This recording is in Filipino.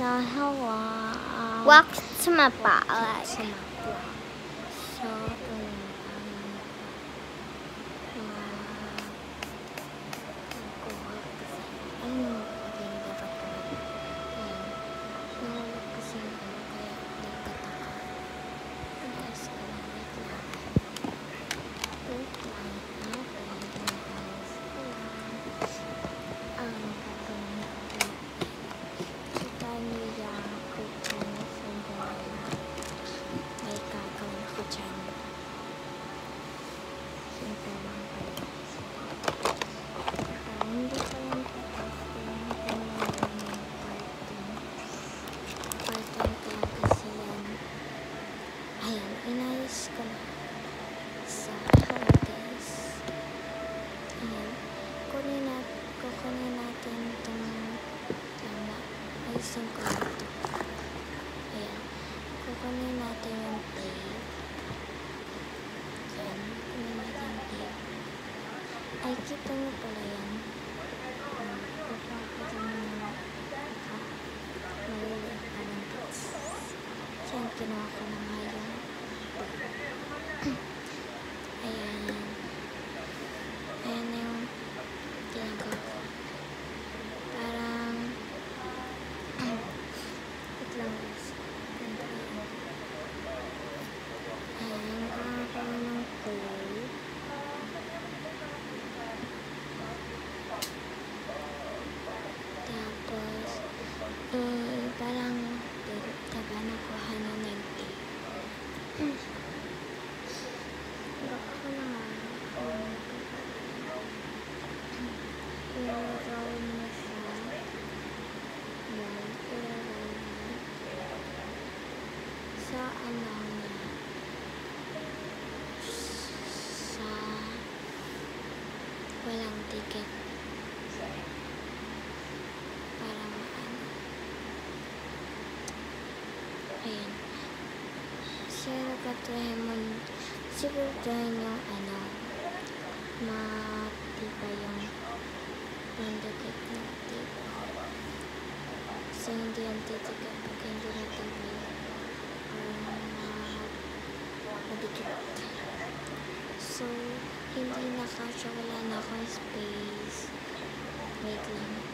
sa Hawaii. Walk to my palette. Sa mapa. So, inayos ko na sa holidays. Ayan. Kukunin natin itong ayusin ko lang ito. Ayan. Kukunin natin yung tape. Ayan. Kukunin natin yung tape. Ay, kita nyo pala yan. Papakita nyo na maliliit pa ng bits. Ayan, kinuha ko na nga yung ayan na yung ginagawa ko. Parang wait lang guys. Ayan, nakakawa ng tape. Tapos parang diba nakuha na ng tape. Baka na nga i-roll mo siya. Yan, i-roll mo sa ano niya, sa walang ticket para maano. Ayan, siguraduhin yung ano, matibay yung dikit na tape. So, hindi yan titikit pag hindi matibay madikit. So, hindi na kasya, wala na akong space. Wait lang.